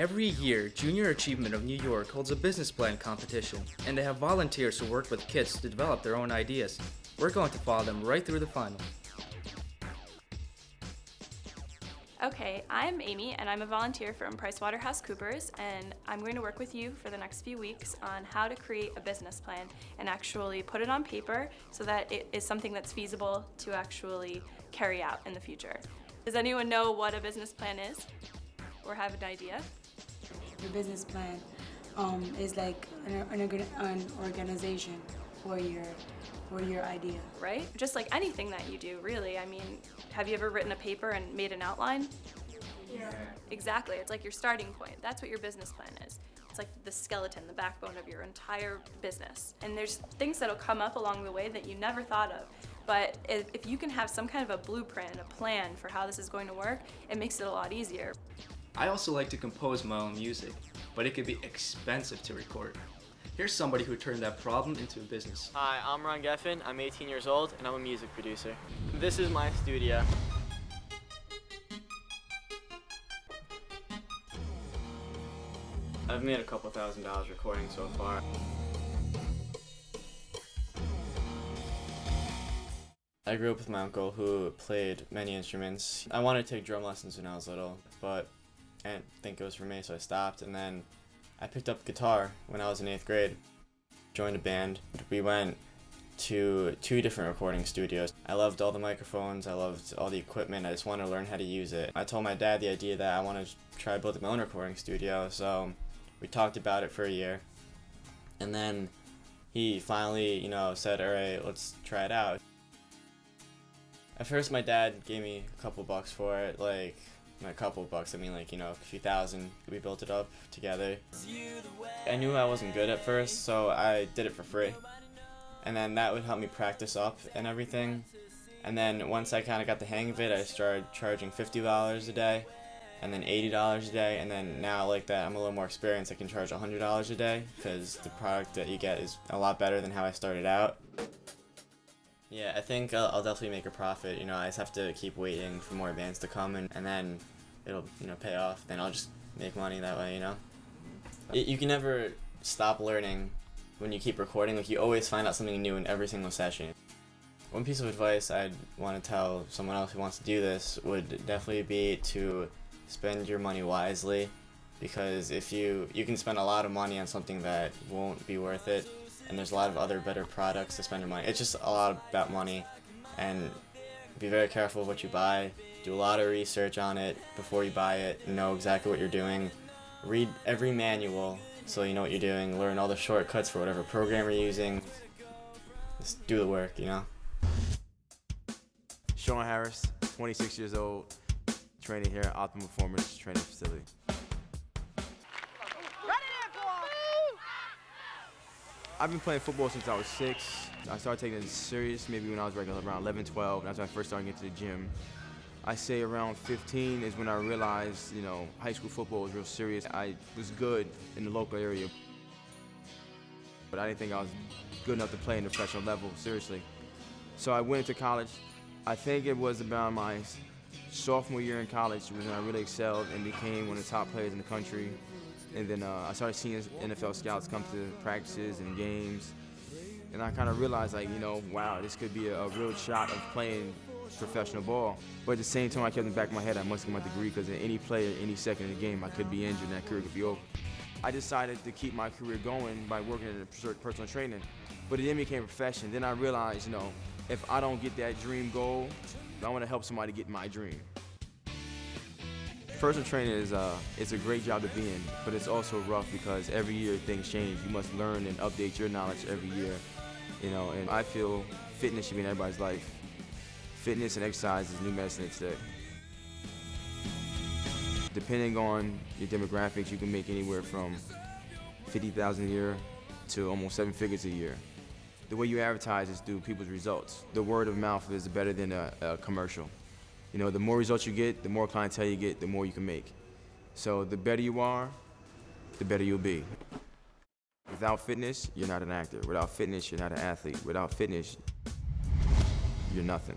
Every year, Junior Achievement of New York holds a business plan competition, and they have volunteers who work with kids to develop their own ideas. We're going to follow them right through the final. Okay, I'm Amy, and I'm a volunteer from PricewaterhouseCoopers, and I'm going to work with you for the next few weeks on how to create a business plan and actually put it on paper so that it is something that's feasible to actually carry out in the future. Does anyone know what a business plan is or have an idea? Your business plan is like an organization for your idea. Right? Just like anything that you do, really. I mean, have you ever written a paper and made an outline? Yeah. Exactly. It's like your starting point. That's what your business plan is. It's like the skeleton, the backbone of your entire business. And there's things that'll come up along the way that you never thought of. But if you can have some kind of a blueprint, a plan for how this is going to work, it makes it a lot easier. I also like to compose my own music, but it can be expensive to record. Here's somebody who turned that problem into a business. Hi, I'm Ron Geffen. I'm 18 years old and I'm a music producer. This is my studio. I've made a couple $1,000s recording so far. I grew up with my uncle who played many instruments. I wanted to take drum lessons when I was little, but I didn't think it was for me, so I stopped. And then I picked up guitar when I was in 8th grade. Joined a band. We went to 2 different recording studios. I loved all the microphones, I loved all the equipment, I just wanted to learn how to use it. I told my dad the idea that I wanted to try building my own recording studio, so we talked about it for a year. And then he finally, said, alright, let's try it out. At first my dad gave me a couple bucks for it, like, not a couple bucks, I mean like, a few thousand. We built it up together. I knew I wasn't good at first, so I did it for free. And then that would help me practice up and everything. And then once I kind of got the hang of it, I started charging $50 a day, and then $80 a day, and then now like that I'm a little more experienced, I can charge $100 a day, because the product that you get is a lot better than how I started out. Yeah, I think I'll definitely make a profit. I just have to keep waiting for more bands to come, and then it'll, pay off. Then I'll just make money that way, You can never stop learning when you keep recording. Like, you always find out something new in every single session. One piece of advice I'd want to tell someone else who wants to do this would definitely be to spend your money wisely, because if you can spend a lot of money on something that won't be worth it, and there's a lot of other better products to spend your money. It's just a lot about money, and be very careful of what you buy. Do a lot of research on it before you buy it. Know exactly what you're doing. Read every manual so you know what you're doing. Learn all the shortcuts for whatever program you're using. Just do the work, Sean Harris, 26 years old, training here at Optimum Performance Training Facility. I've been playing football since I was 6. I started taking it serious maybe when I was around 11, 12. That's when I first started getting to the gym. I say around 15 is when I realized, high school football was real serious. I was good in the local area, but I didn't think I was good enough to play in the professional level, seriously. So I went into college. I think it was about my sophomore year in college when I really excelled and became one of the top players in the country. And then I started seeing NFL scouts come to practices and games. And I kind of realized, wow, this could be a real shot of playing professional ball. But at the same time, I kept in the back of my head, I must get my degree, because in any play, any second in the game, I could be injured and that career could be over. I decided to keep my career going by working in personal training. But it then became a profession. Then I realized, if I don't get that dream goal, I want to help somebody get my dream. Personal training is it's a great job to be in, but it's also rough because every year things change. You must learn and update your knowledge every year, and I feel fitness should be in everybody's life. Fitness and exercise is new medicine today. Depending on your demographics, you can make anywhere from $50,000 a year to almost 7 figures a year. The way you advertise is through people's results. The word of mouth is better than a commercial. The more results you get, the more clientele you get, the more you can make. So the better you are, the better you'll be. Without fitness, you're not an actor. Without fitness, you're not an athlete. Without fitness, you're nothing.